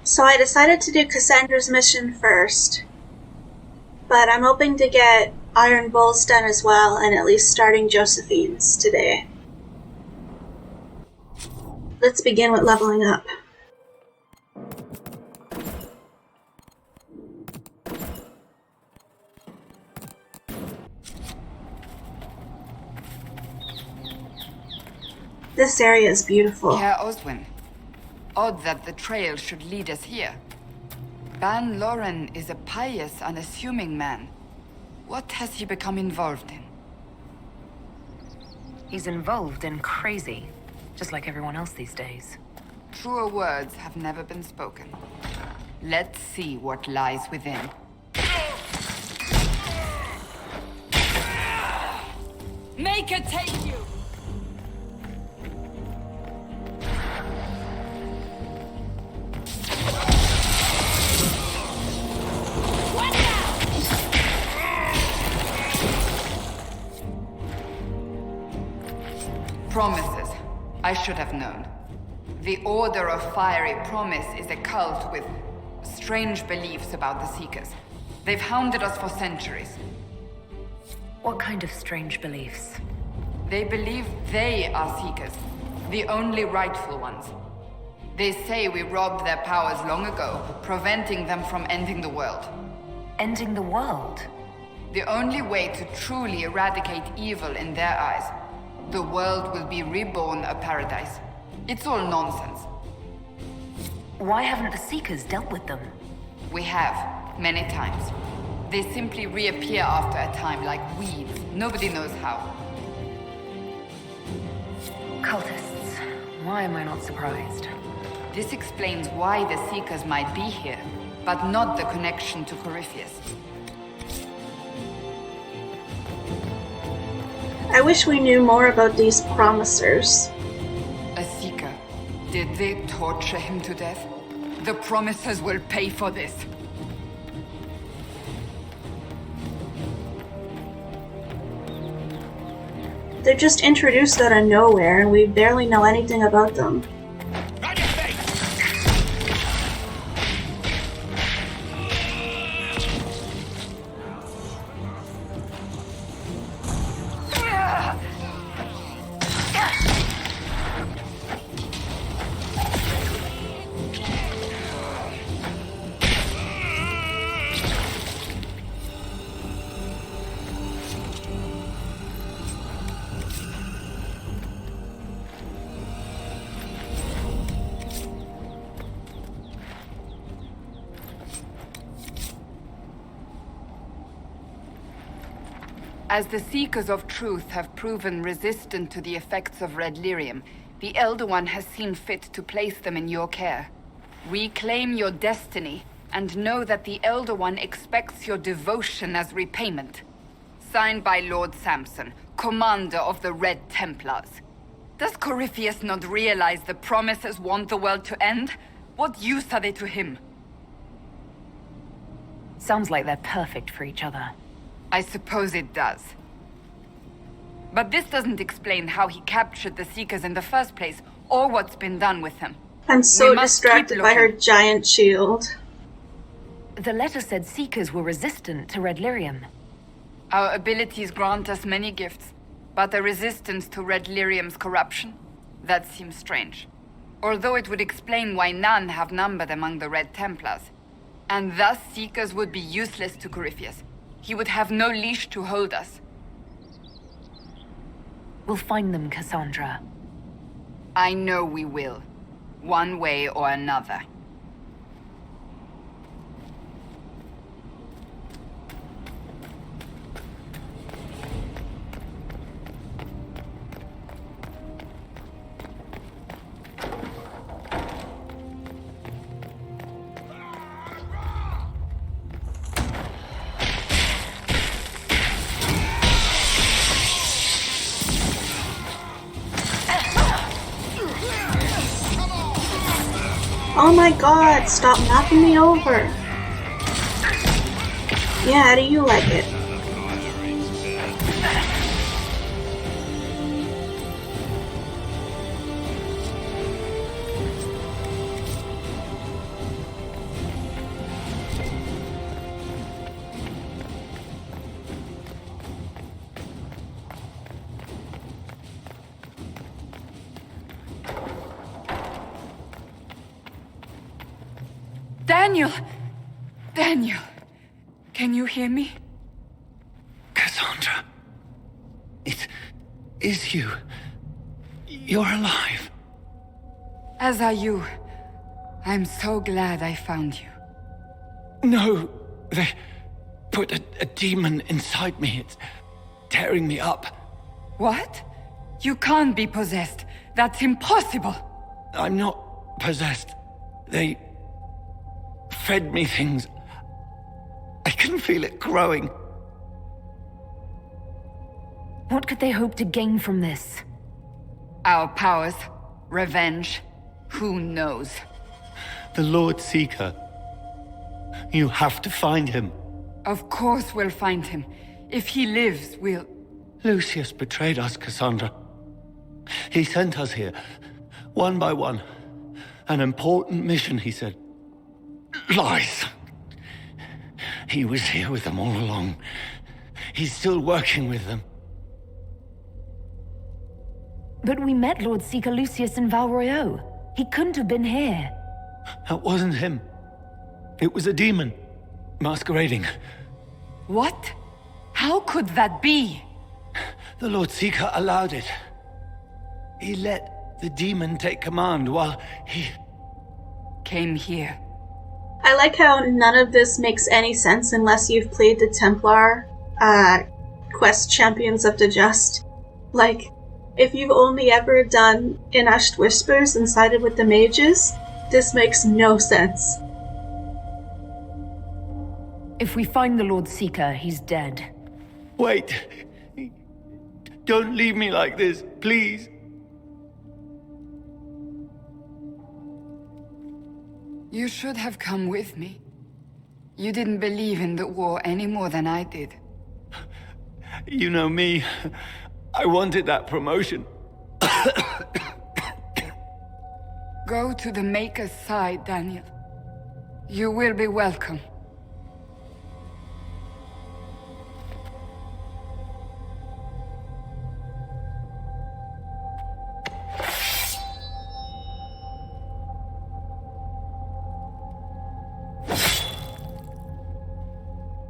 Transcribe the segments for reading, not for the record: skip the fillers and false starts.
So I decided to do Cassandra's mission first, but I'm hoping to get Iron Bulls done as well, and at least starting Josephine's today. Let's begin with leveling up. This area is beautiful. Herr Oswin, odd that the trail should lead us here. Ban Loren is a pious, unassuming man. What has he become involved in? He's involved in crazy, just like everyone else these days. Truer words have never been spoken. Let's see what lies within. Make her take you! Promises. I should have known. The Order of Fiery Promise is a cult with strange beliefs about the Seekers. They've hounded us for centuries. What kind of strange beliefs? They believe they are Seekers, the only rightful ones. They say we robbed their powers long ago, preventing them from ending the world. Ending the world? The only way to truly eradicate evil in their eyes. The world will be reborn a paradise. It's all nonsense. Why haven't the Seekers dealt with them? We have, many times. They simply reappear after a time like weeds. Nobody knows how. Cultists. Why am I not surprised? This explains why the Seekers might be here, but not the connection to Corypheus. I wish we knew more about these promisers. A Seeker. Did they torture him to death? The Promisers will pay for this. They're just introduced out of nowhere, and we barely know anything about them. As the Seekers of Truth have proven resistant to the effects of red lyrium, the Elder One has seen fit to place them in your care. Reclaim your destiny, and know that the Elder One expects your devotion as repayment. Signed by Lord Samson, Commander of the Red Templars. Does Corypheus not realize the Promisers want the world to end? What use are they to him? Sounds like they're perfect for each other. I suppose it does. But this doesn't explain how he captured the Seekers in the first place, or what's been done with them. I'm so We must distracted keep by her looking. giant shield. The letter said Seekers were resistant to red lyrium. Our abilities grant us many gifts, but a resistance to red lyrium's corruption? That seems strange. Although it would explain why none have numbered among the Red Templars. And thus Seekers would be useless to Corypheus. He would have no leash to hold us. We'll find them, Cassandra. I know we will. One way or another. Oh my god, stop knocking me over. Yeah, how do you like it? Daniel! Daniel! Can you hear me? Cassandra. It is you. You're alive. As are you. I'm so glad I found you. No, they put a demon inside me. It's tearing me up. What? You can't be possessed. That's impossible. I'm not possessed. They fed me things. I can feel it growing. What could they hope to gain from this? Our powers, revenge, who knows? The Lord Seeker. You have to find him. Of course we'll find him. If he lives, we'll... Lucius betrayed us, Cassandra. He sent us here, one by one. An important mission, he said. Lies. He was here with them all along. He's still working with them. But we met Lord Seeker Lucius in Val Royeaux. He couldn't have been here. That wasn't him. It was a demon, masquerading. What? How could that be? The Lord Seeker allowed it. He let the demon take command while he... Came here. I like how none of this makes any sense unless you've played the Templar quest Champions of the Just. Like, if you've only ever done Inushed Whispers and sided with the mages, this makes no sense. If we find the Lord Seeker, he's dead. Wait. Don't leave me like this, please. You should have come with me. You didn't believe in the war any more than I did. You know me. I wanted that promotion. Go to the Maker's side, Daniel. You will be welcome.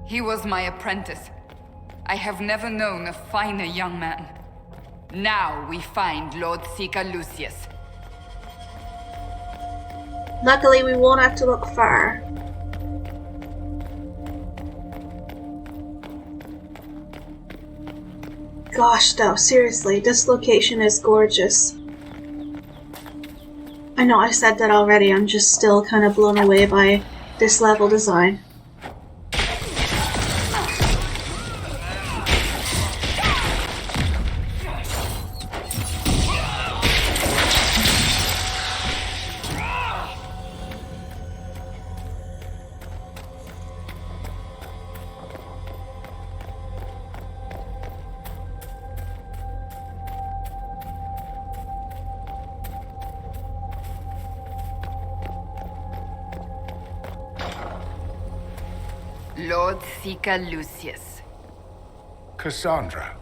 He was my apprentice. I have never known a finer young man. Now we find Lord Seeker Lucius. Luckily, we won't have to look far. Gosh, though, seriously, this location is gorgeous. I know I said that already, I'm just still kind of blown away by this level design. Lord Seeker Lucius. Cassandra,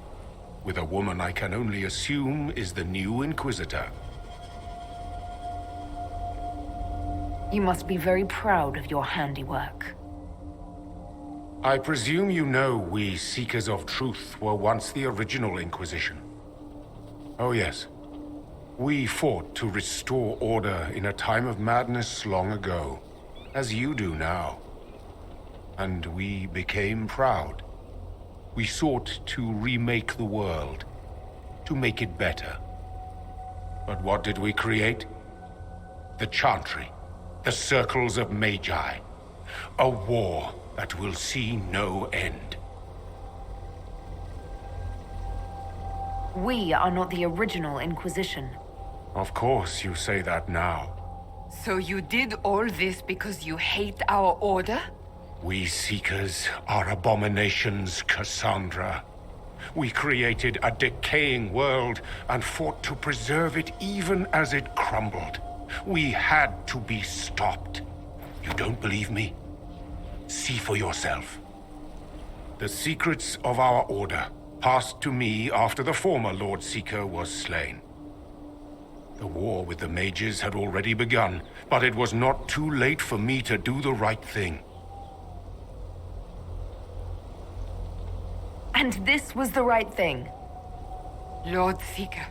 with a woman I can only assume is the new Inquisitor. You must be very proud of your handiwork. I presume you know we Seekers of Truth were once the original Inquisition. Oh yes. We fought to restore order in a time of madness long ago, as you do now. And we became proud. We sought to remake the world, to make it better. But what did we create? The Chantry, the Circles of Magi. A war that will see no end. We are not the original Inquisition. Of course you say that now. So you did all this because you hate our order? We Seekers are abominations, Cassandra. We created a decaying world and fought to preserve it even as it crumbled. We had to be stopped. You don't believe me? See for yourself. The secrets of our order passed to me after the former Lord Seeker was slain. The war with the mages had already begun, but it was not too late for me to do the right thing. And this was the right thing. Lord Seeker,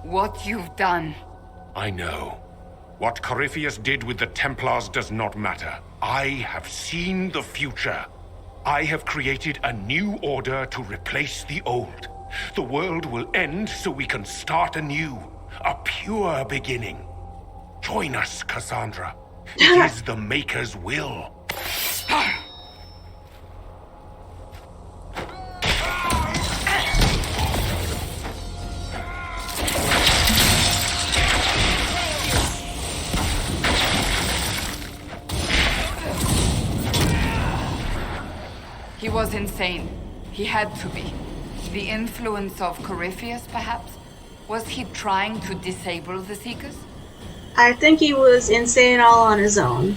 what you've done. I know. What Corypheus did with the Templars does not matter. I have seen the future. I have created a new order to replace the old. The world will end so we can start anew. A pure beginning. Join us, Cassandra. It is the Maker's will. He was insane. He had to be. The influence of Corypheus, perhaps? Was he trying to disable the Seekers? I think he was insane all on his own.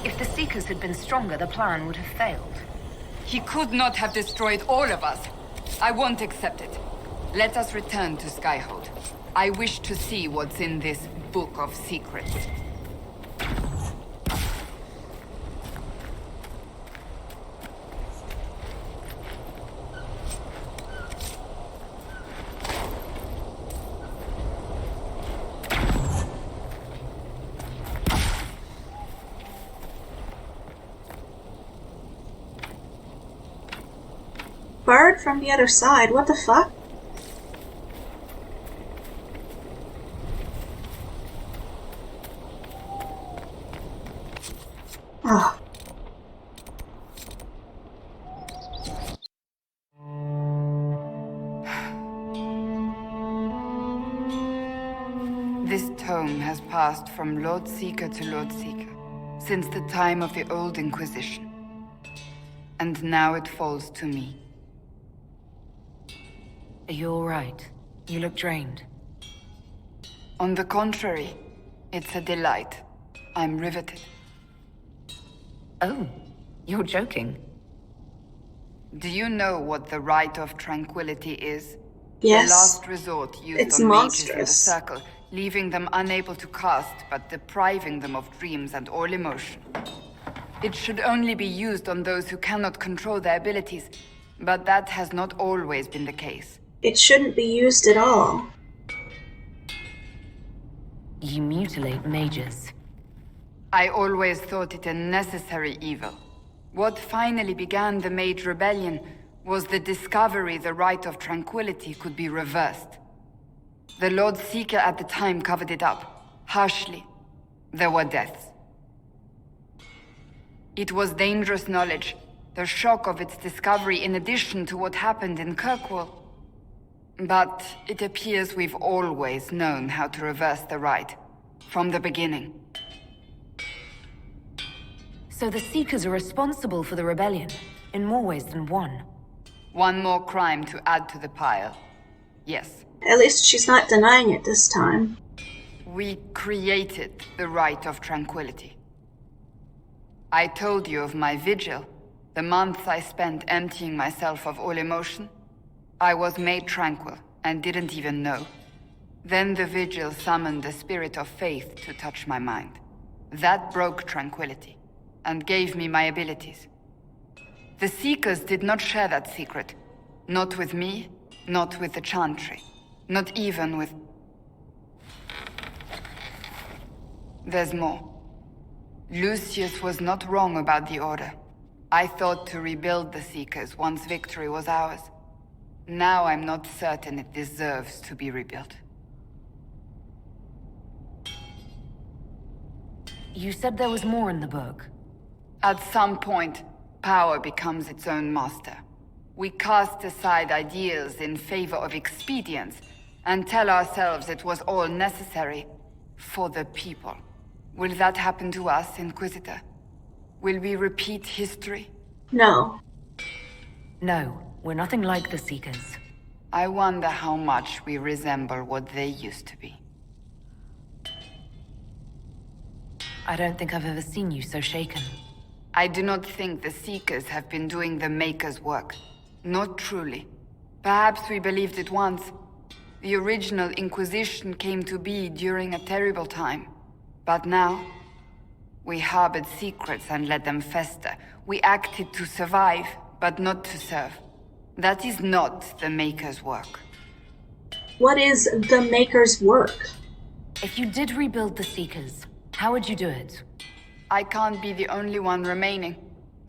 If the Seekers had been stronger, the plan would have failed. He could not have destroyed all of us. I won't accept it. Let us return to Skyhold. I wish to see what's in this book of secrets. Barred from the other side, what the fuck? Oh. This tome has passed from Lord Seeker to Lord Seeker, since the time of the old Inquisition. And now it falls to me. Are you all right? You look drained. On the contrary, it's a delight. I'm riveted. Oh, you're joking. Do you know what the Rite of Tranquility is? Yes. The last resort used It's on mages in the monstrous. circle, leaving them unable to cast, but depriving them of dreams and all emotion. It should only be used on those who cannot control their abilities, but that has not always been the case. It shouldn't be used at all. You mutilate mages. I always thought it a necessary evil. What finally began the Mage Rebellion was the discovery the Rite of Tranquility could be reversed. The Lord Seeker at the time covered it up, harshly. There were deaths. It was dangerous knowledge, the shock of its discovery in addition to what happened in Kirkwall. But it appears we've always known how to reverse the Rite, from the beginning. So the Seekers are responsible for the rebellion, in more ways than one. One more crime to add to the pile. Yes. At least she's not denying it this time. We created the Rite of Tranquility. I told you of my vigil, the months I spent emptying myself of all emotion. I was made tranquil, and didn't even know. Then the vigil summoned the spirit of faith to touch my mind. That broke tranquility, and gave me my abilities. The Seekers did not share that secret. Not with me, not with the Chantry, not even with... There's more. Lucius was not wrong about the Order. I thought to rebuild the Seekers once victory was ours. Now I'm not certain it deserves to be rebuilt. You said there was more in the book. At some point, power becomes its own master. We cast aside ideals in favor of expedience, and tell ourselves it was all necessary for the people. Will that happen to us, Inquisitor? Will we repeat history? No. No, we're nothing like the Seekers. I wonder how much we resemble what they used to be. I don't think I've ever seen you so shaken. I do not think the Seekers have been doing the Maker's work. Not truly. Perhaps we believed it once, The original Inquisition came to be during a terrible time. But now, we harbored secrets and let them fester. We acted to survive, but not to serve. That is not the Maker's work. What is the Maker's work? If you did rebuild the Seekers, how would you do it? I can't be the only one remaining.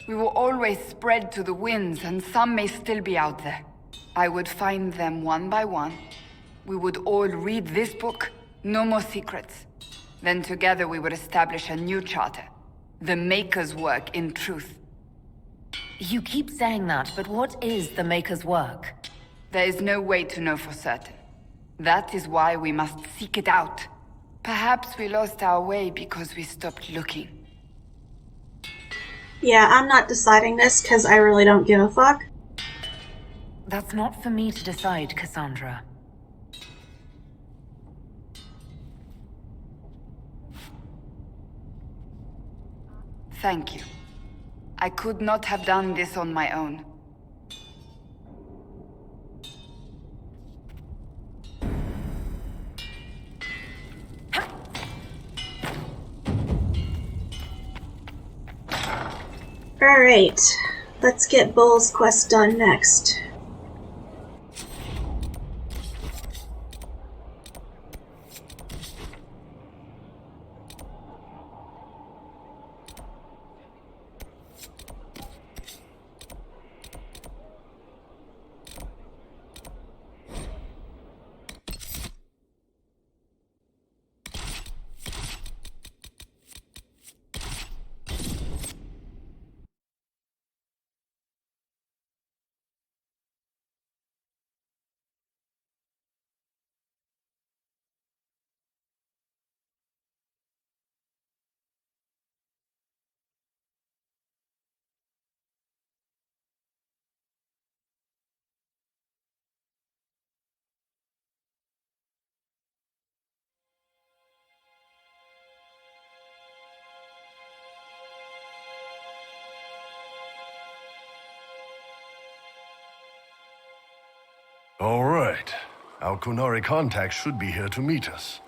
We will always spread to the winds, and some may still be out there. I would find them one by one. We would all read this book, no more secrets. Then together we would establish a new charter. The Maker's work in truth. You keep saying that, but what is the Maker's work? There is no way to know for certain. That is why we must seek it out. Perhaps we lost our way because we stopped looking. Yeah, I'm not deciding this because I really don't give a fuck. That's not for me to decide, Cassandra. Thank you. I could not have done this on my own. Alright, let's get Bull's quest done next. All right. Our Kunari contact should be here to meet us.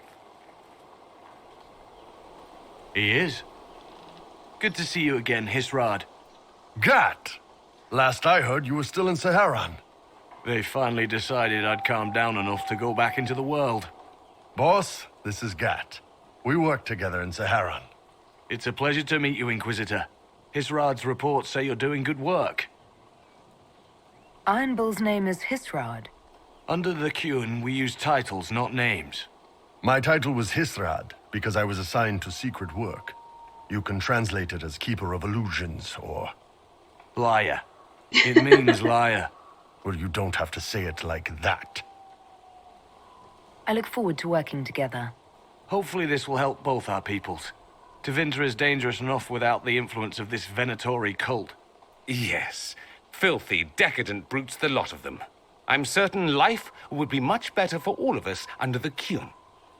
He is. Good to see you again, Hisrad. Gat! Last I heard, you were still in Saharan. They finally decided I'd calmed down enough to go back into the world. Boss, this is Gat. We work together in Saharan. It's a pleasure to meet you, Inquisitor. Hisrad's reports say you're doing good work. Iron Bull's name is Hisrad. Under the Qun, we use titles, not names. My title was Hisrad, because I was assigned to secret work. You can translate it as Keeper of Illusions, or... Liar. It means liar. Well, you don't have to say it like that. I look forward to working together. Hopefully this will help both our peoples. Tevinter is dangerous enough without the influence of this Venatori cult. Yes. Filthy, decadent brutes, the lot of them. I'm certain life would be much better for all of us under the Qun.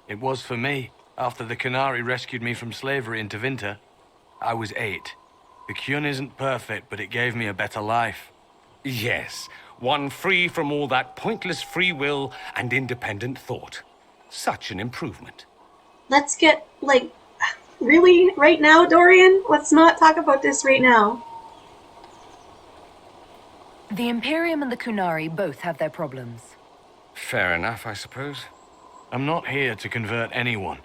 It was for me, after the Qunari rescued me from slavery in Tevinter. I was 8. The Qun isn't perfect, but it gave me a better life. Yes, one free from all that pointless free will and independent thought. Such an improvement. Let's get, really? Right now, Dorian? Let's not talk about this right now. The Imperium and the Kunari both have their problems. Fair enough, I suppose. I'm not here to convert anyone.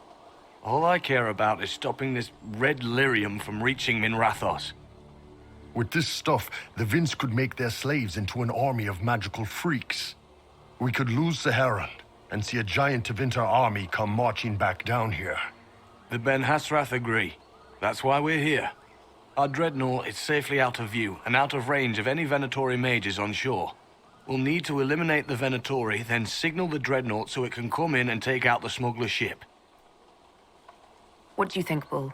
All I care about is stopping this red lyrium from reaching Minrathos. With this stuff, the Vince could make their slaves into an army of magical freaks. We could lose Saharan and see a giant Tevinter army come marching back down here. The Ben Hasrath agree. That's why we're here. Our dreadnought is safely out of view and out of range of any Venatori mages on shore. We'll need to eliminate the Venatori, then signal the dreadnought so it can come in and take out the smuggler ship. What do you think, Bull?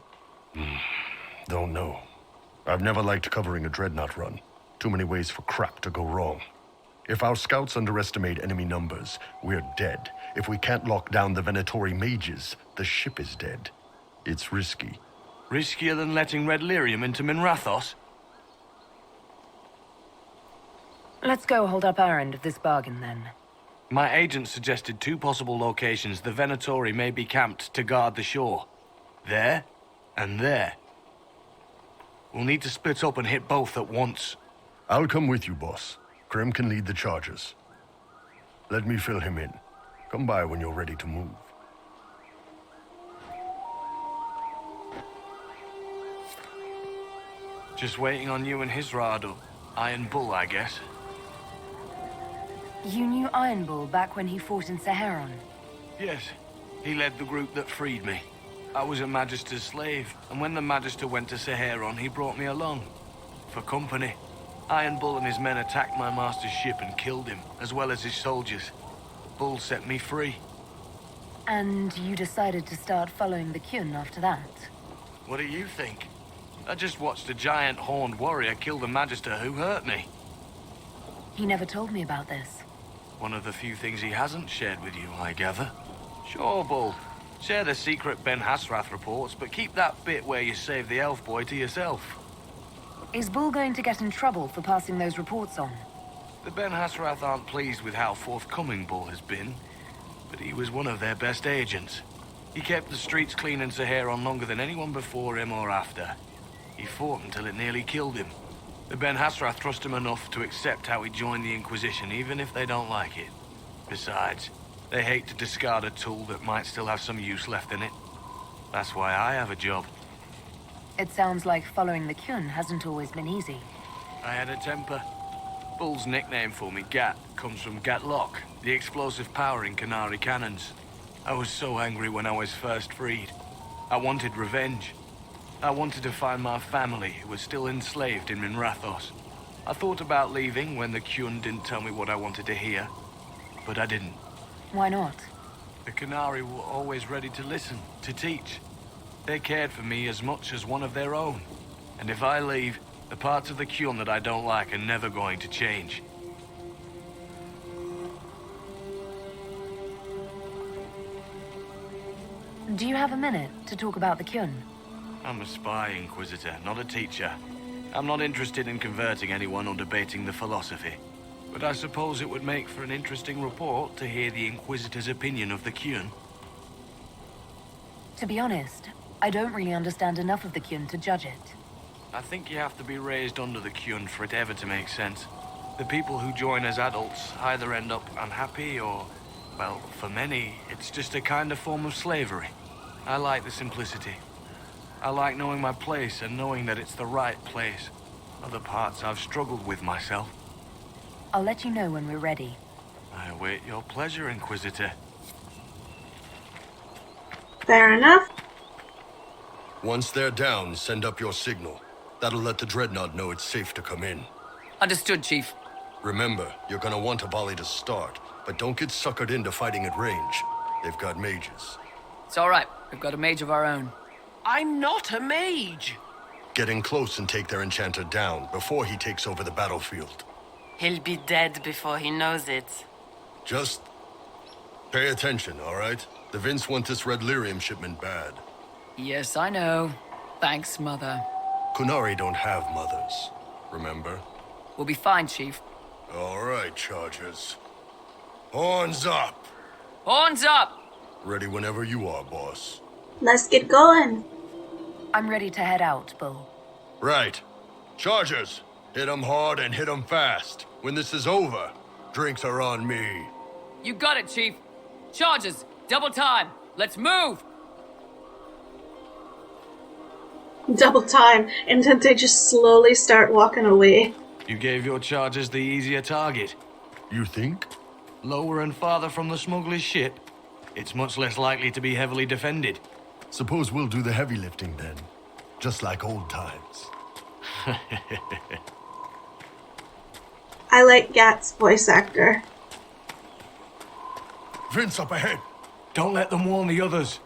Don't know. I've never liked covering a dreadnought run. Too many ways for crap to go wrong. If our scouts underestimate enemy numbers, we're dead. If we can't lock down the Venatori mages, the ship is dead. It's risky. Riskier than letting red lyrium into Minrathos? Let's go hold up our end of this bargain, then. My agent suggested 2 possible locations the Venatori may be camped to guard the shore. There, and there. We'll need to split up and hit both at once. I'll come with you, boss. Krim can lead the charges. Let me fill him in. Come by when you're ready to move. Just waiting on you and Hisrado. Iron Bull, I guess. You knew Iron Bull back when he fought in Saharon? Yes. He led the group that freed me. I was a Magister's slave, and when the Magister went to Saharon, he brought me along. For company. Iron Bull and his men attacked my master's ship and killed him, as well as his soldiers. Bull set me free. And you decided to start following the Kyun after that? What do you think? I just watched a giant horned warrior kill the Magister who hurt me. He never told me about this. One of the few things he hasn't shared with you, I gather. Sure, Bull. Share the secret Ben Hasrath reports, but keep that bit where you saved the elf boy to yourself. Is Bull going to get in trouble for passing those reports on? The Ben Hasrath aren't pleased with how forthcoming Bull has been, but he was one of their best agents. He kept the streets clean in Saharon longer than anyone before him or after. He fought until it nearly killed him. The Ben Hasrath trust him enough to accept how he joined the Inquisition, even if they don't like it. Besides, they hate to discard a tool that might still have some use left in it. That's why I have a job. It sounds like following the Kyun hasn't always been easy. I had a temper. Bull's nickname for me, Gat, comes from Gatlock, the explosive power in Canary cannons. I was so angry when I was first freed. I wanted revenge. I wanted to find my family who was still enslaved in Minrathos. I thought about leaving when the Kyun didn't tell me what I wanted to hear, but I didn't. Why not? The Canary were always ready to listen, to teach. They cared for me as much as one of their own. And if I leave, the parts of the Kyun that I don't like are never going to change. Do you have a minute to talk about the Kyun? I'm a spy, Inquisitor, not a teacher. I'm not interested in converting anyone or debating the philosophy. But I suppose it would make for an interesting report to hear the Inquisitor's opinion of the Kyun. To be honest, I don't really understand enough of the Kyun to judge it. I think you have to be raised under the Kyun for it ever to make sense. The people who join as adults either end up unhappy or, well, for many, it's just a kind of form of slavery. I like the simplicity. I like knowing my place and knowing that it's the right place. Other parts I've struggled with myself. I'll let you know when we're ready. I await your pleasure, Inquisitor. Fair enough. Once they're down, send up your signal. That'll let the Dreadnought know it's safe to come in. Understood, Chief. Remember, you're gonna want a volley to start, but don't get suckered into fighting at range. They've got mages. It's all right. We've got a mage of our own. I'm not a mage. Get in close and take their enchanter down before he takes over the battlefield. He'll be dead before he knows it. Just pay attention, all right? The Vince want this red lyrium shipment bad. Yes, I know. Thanks, Mother. Kunari don't have mothers, remember? We'll be fine, Chief. All right, Chargers. Horns up! Horns up! Ready whenever you are, boss. Let's get going. I'm ready to head out, Bull. Right. Chargers, hit 'em hard and hit 'em fast. When this is over, drinks are on me. You got it, Chief. Charges, double time. Let's move! Double time, and then they just slowly start walking away. You gave your charges the easier target. You think? Lower and farther from the smuggler's ship, it's much less likely to be heavily defended. Suppose we'll do the heavy lifting then. Just like old times. I like Gat's voice actor. Vince up ahead! Don't let them warn the others.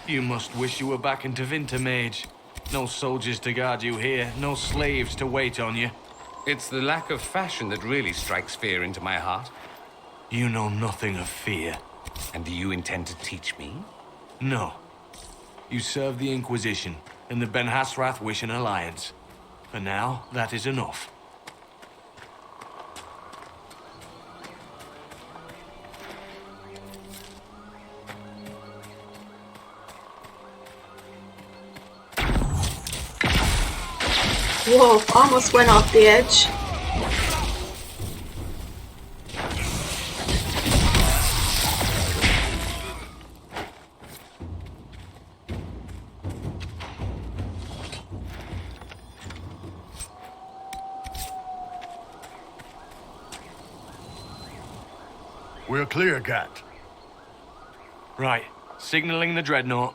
You must wish you were back in Tevinter, Mage. No soldiers to guard you here, no slaves to wait on you. It's the lack of fashion that really strikes fear into my heart. You know nothing of fear. And do you intend to teach me? No. You serve the Inquisition, and the Ben Hasrath wish an alliance. For now, that is enough. Whoa, almost went off the edge. We're clear, Gat. Right. Signaling the Dreadnought.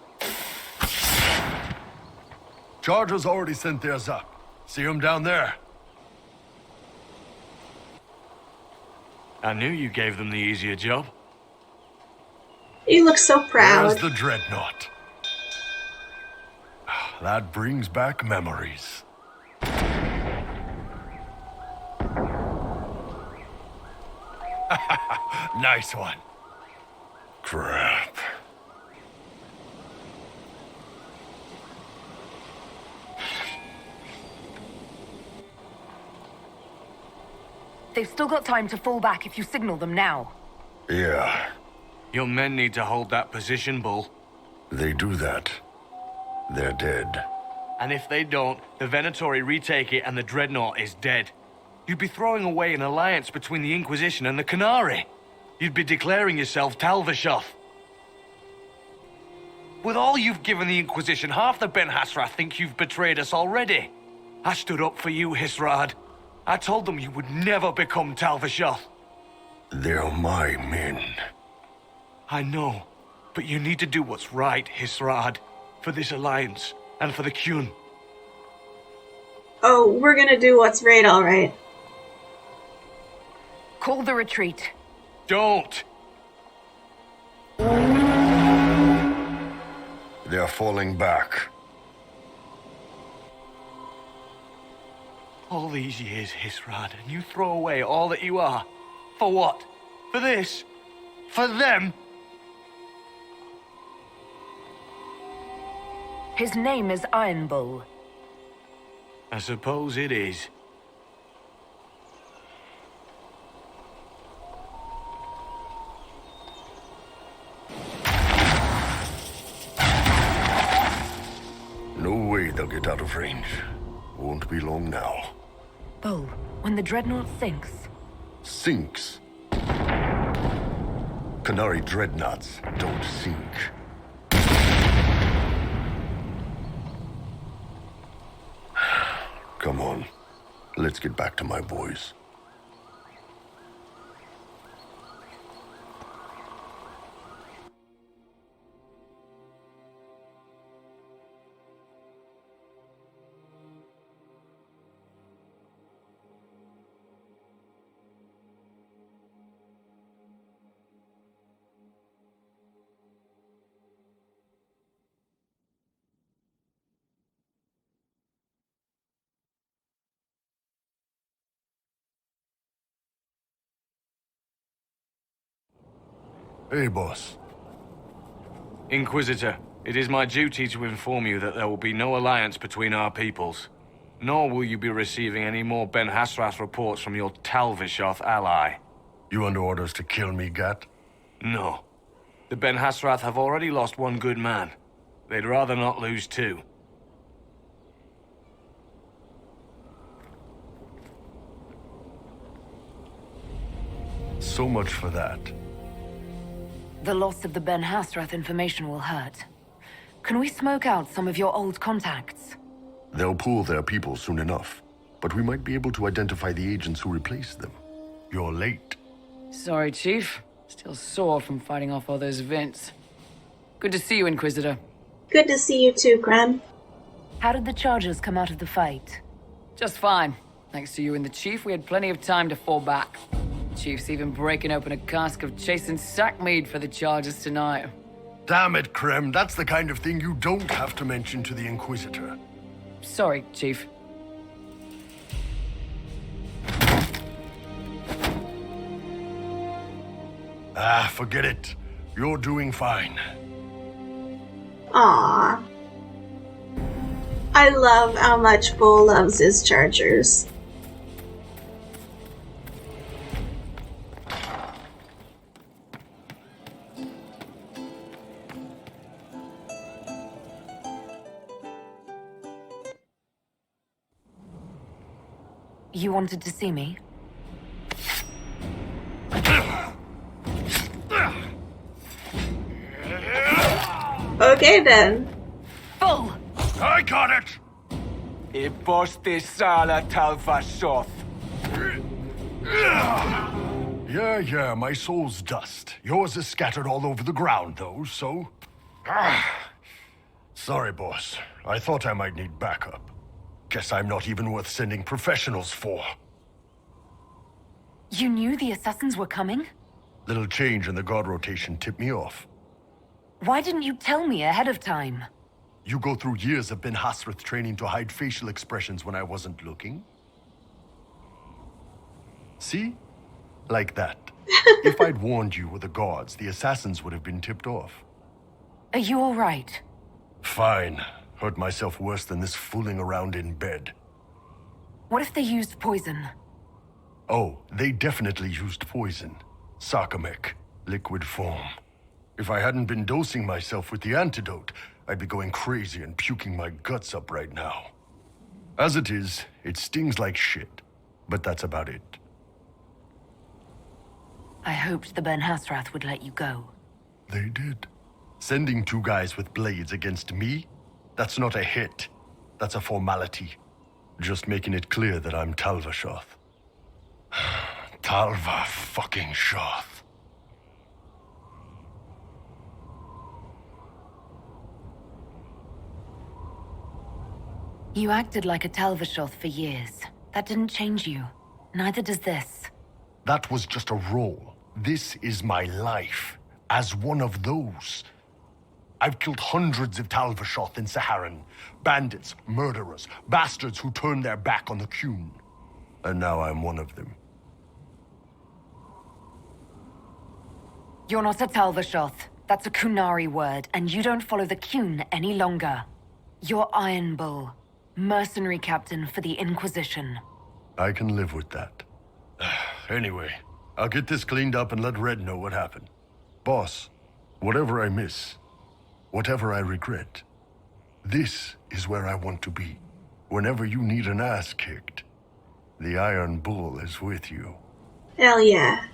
Chargers already sent theirs up. See them down there? I knew you gave them the easier job. You look so proud. There's the Dreadnought. That brings back memories. Nice one. Crap. They've still got time to fall back if you signal them now. Yeah, Your men need to hold that position, Bull. they do that. They're dead. And if they don't, the Venatori retake it and the Dreadnought is dead. You'd be throwing away an alliance between the Inquisition and the Canary. You'd be declaring yourself Talvishoth. With all you've given the Inquisition, half the Ben Hasrath think you've betrayed us already. I stood up for you, Hisrad. I told them you would never become Talvishoth. They're my men. I know, but you need to do what's right, Hisrad. For this alliance, and for the Qun. Oh, we're gonna do what's right, alright. Call the retreat. Don't! They're falling back. All these years, Hisrad, and you throw away all that you are. For what? For this? For them? His name is Iron Bull. I suppose it is. No way they'll get out of range. Won't be long now. Bull, when the Dreadnought sinks, Sinks. Canary dreadnoughts don't sink. Come on. Let's get back to my boys. Hey, boss. Inquisitor, it is my duty to inform you that there will be no alliance between our peoples. Nor will you be receiving any more Ben Hasrath reports from your Talvishoth ally. You under orders to kill me, Gat? No. The Ben Hasrath have already lost one good man. They'd rather not lose two. So much for that. the loss of the Ben Hasrath information will hurt. Can we smoke out some of your old contacts? They'll pool their people soon enough, but we might be able to identify the agents who replaced them. You're late. Sorry, Chief. Still sore from fighting off all those vents. Good to see you, Inquisitor. Good to see you too, Graham. How did the Chargers come out of the fight? Just fine. Thanks to you and the Chief, we had plenty of time to fall back. Chief's even breaking open a cask of chastened sackmead for the Chargers tonight. Damn it, Krem. That's the kind of thing you don't have to mention to the Inquisitor. Sorry, Chief. Ah, forget it. You're doing fine. Aww. I love how much Bull loves his chargers. You wanted to see me? Okay then. Bull! I got it! Yeah, my soul's dust. Yours is scattered all over the ground, though, so... Sorry, boss. I thought I might need backup. Guess I'm not even worth sending professionals for. You knew the assassins were coming? Little change in the guard rotation tipped me off. Why didn't you tell me ahead of time? You go through years of Ben Hasrath training to hide facial expressions when I wasn't looking. See? Like that. If I'd warned you or the guards, the assassins would have been tipped off. Are you all right? Fine. Hurt myself worse than this fooling around in bed. What if they used poison? Oh, they definitely used poison. Sarcomec, liquid form. If I hadn't been dosing myself with the antidote, I'd be going crazy and puking my guts up right now. As it is, it stings like shit. But that's about it. I hoped the Ben Hasrath would let you go. They did. Sending 2 guys with blades against me? That's not a hit. That's a formality. Just making it clear that I'm Talvashoth. Talva fucking Shoth. You acted like a Talvashoth for years. That didn't change you. Neither does this. That was just a role. This is my life. As one of those. I've killed hundreds of Talvashoth in Saharan. Bandits, murderers, bastards who turned their back on the Qun. And now I'm one of them. You're not a Talvashoth. That's a Kunari word, and you don't follow the Qun any longer. You're Iron Bull, mercenary captain for the Inquisition. I can live with that. Anyway, I'll get this cleaned up and let Red know what happened. Boss, whatever I miss, whatever I regret, this is where I want to be. Whenever you need an ass kicked, the Iron Bull is with you. Hell yeah.